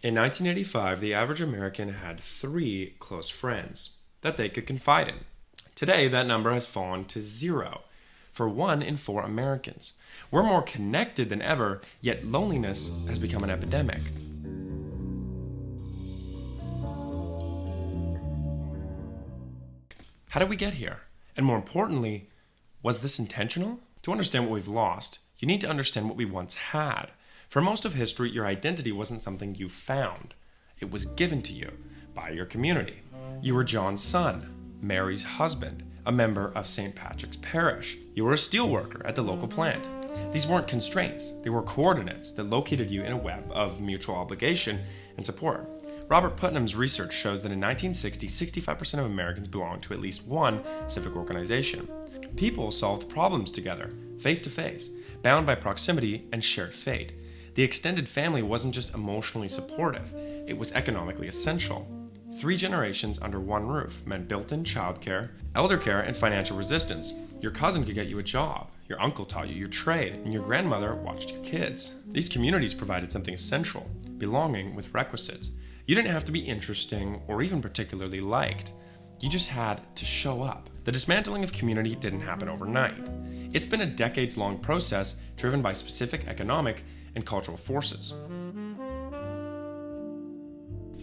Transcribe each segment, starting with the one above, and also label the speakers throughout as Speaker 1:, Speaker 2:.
Speaker 1: In 1985, the average American had 3 close friends that they could confide in. Today, that number has fallen to 0 for 1 in 4 Americans. We're more connected than ever, yet loneliness has become an epidemic. How did we get here? And more importantly, was this intentional? To understand what we've lost, you need to understand what we once had. For most of history, your identity wasn't something you found. It was given to you by your community. You were John's son, Mary's husband, a member of St. Patrick's Parish. You were a steelworker at the local plant. These weren't constraints, they were coordinates that located you in a web of mutual obligation and support. Robert Putnam's research shows that in 1960, 65% of Americans belonged to at least one civic organization. People solved problems together, face to face, bound by proximity and shared fate. The extended family wasn't just emotionally supportive, it was economically essential. 3 generations under one roof meant built-in childcare, elder care, and financial resistance. Your cousin could get you a job, your uncle taught you your trade, and your grandmother watched your kids. These communities provided something essential, belonging with requisites. You didn't have to be interesting or even particularly liked. You just had to show up. The dismantling of community didn't happen overnight. It's been a decades-long process driven by specific economic and cultural forces.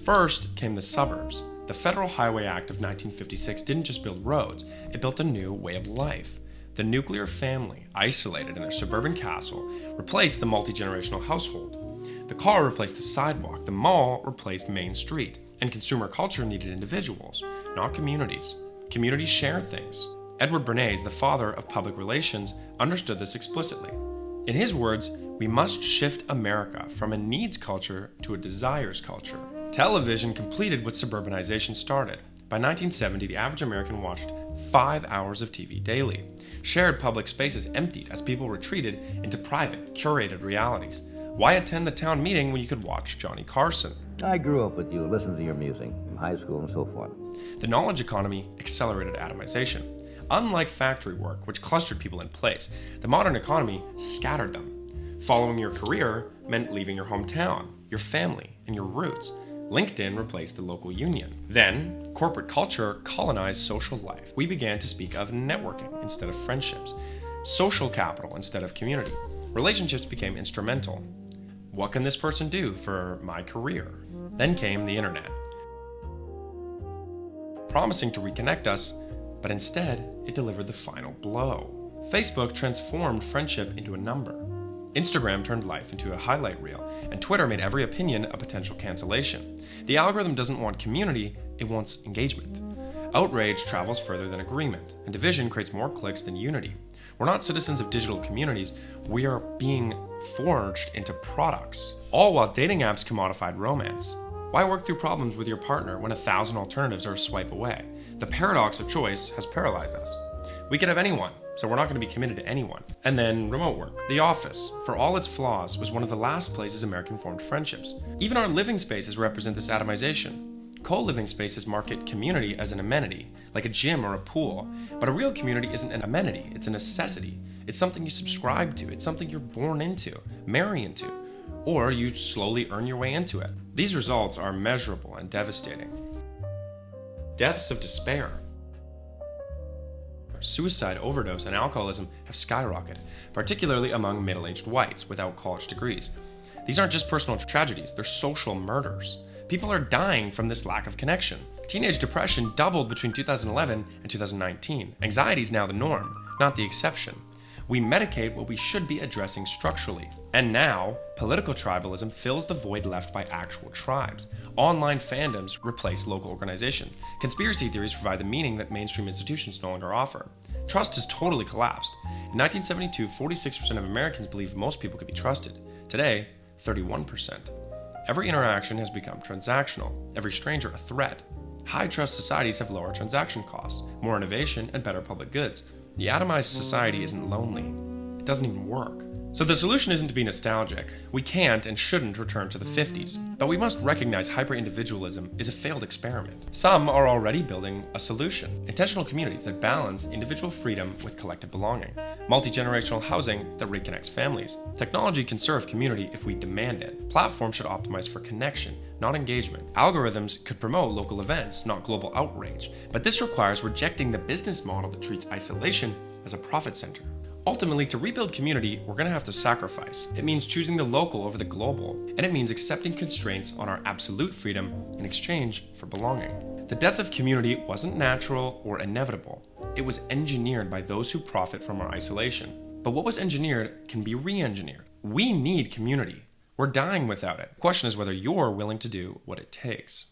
Speaker 1: First came the suburbs. The Federal Highway Act of 1956 didn't just build roads, it built a new way of life. The nuclear family, isolated in their suburban castle, replaced the multi-generational household. The car replaced the sidewalk, the mall replaced Main Street, and consumer culture needed individuals, not communities. Communities share things. Edward Bernays, the father of public relations, understood this explicitly. In his words, we must shift America from a needs culture to a desires culture. Television completed what suburbanization started. By 1970, the average American watched 5 hours of TV daily. Shared public spaces emptied as people retreated into private, curated realities. Why attend the town meeting when you could watch Johnny Carson?
Speaker 2: I grew up with you, listened to your music, in high school and so forth.
Speaker 1: The knowledge economy accelerated atomization. Unlike factory work, which clustered people in place, the modern economy scattered them. Following your career meant leaving your hometown, your family, and your roots. LinkedIn replaced the local union. Then, corporate culture colonized social life. We began to speak of networking instead of friendships, social capital instead of community. Relationships became instrumental. What can this person do for my career? Then came the internet, promising to reconnect us, but instead, it delivered the final blow. Facebook transformed friendship into a number. Instagram turned life into a highlight reel, and Twitter made every opinion a potential cancellation. The algorithm doesn't want community, it wants engagement. Outrage travels further than agreement, and division creates more clicks than unity. We're not citizens of digital communities, we are being forged into products, all while dating apps commodified romance. Why work through problems with your partner when 1,000 alternatives are a swipe away? The paradox of choice has paralyzed us. We could have anyone, so we're not going to be committed to anyone. And then remote work. The office, for all its flaws, was one of the last places American formed friendships. Even our living spaces represent this atomization. Co-living spaces market community as an amenity, like a gym or a pool. But a real community isn't an amenity, it's a necessity. It's something you subscribe to, it's something you're born into, marry into, or you slowly earn your way into it. These results are measurable and devastating. Deaths of despair, suicide, overdose, and alcoholism have skyrocketed, particularly among middle-aged whites without college degrees. These aren't just personal tragedies, they're social murders. People are dying from this lack of connection. Teenage depression doubled between 2011 and 2019. Anxiety is now the norm, not the exception. We medicate what we should be addressing structurally. And now, political tribalism fills the void left by actual tribes. Online fandoms replace local organization. Conspiracy theories provide the meaning that mainstream institutions no longer offer. Trust has totally collapsed. In 1972, 46% of Americans believed most people could be trusted. Today, 31%. Every interaction has become transactional, every stranger a threat. High-trust societies have lower transaction costs, more innovation, and better public goods. The atomized society isn't lonely. It doesn't even work. So the solution isn't to be nostalgic. We can't and shouldn't return to the 50s, but we must recognize hyper-individualism is a failed experiment. Some are already building a solution: intentional communities that balance individual freedom with collective belonging, multi-generational housing that reconnects families. Technology can serve community if we demand it. Platforms should optimize for connection, not engagement. Algorithms could promote local events, not global outrage, but this requires rejecting the business model that treats isolation as a profit center. Ultimately, to rebuild community, we're going to have to sacrifice. It means choosing the local over the global, and it means accepting constraints on our absolute freedom in exchange for belonging. The death of community wasn't natural or inevitable. It was engineered by those who profit from our isolation. But what was engineered can be re-engineered. We need community. We're dying without it. The question is whether you're willing to do what it takes.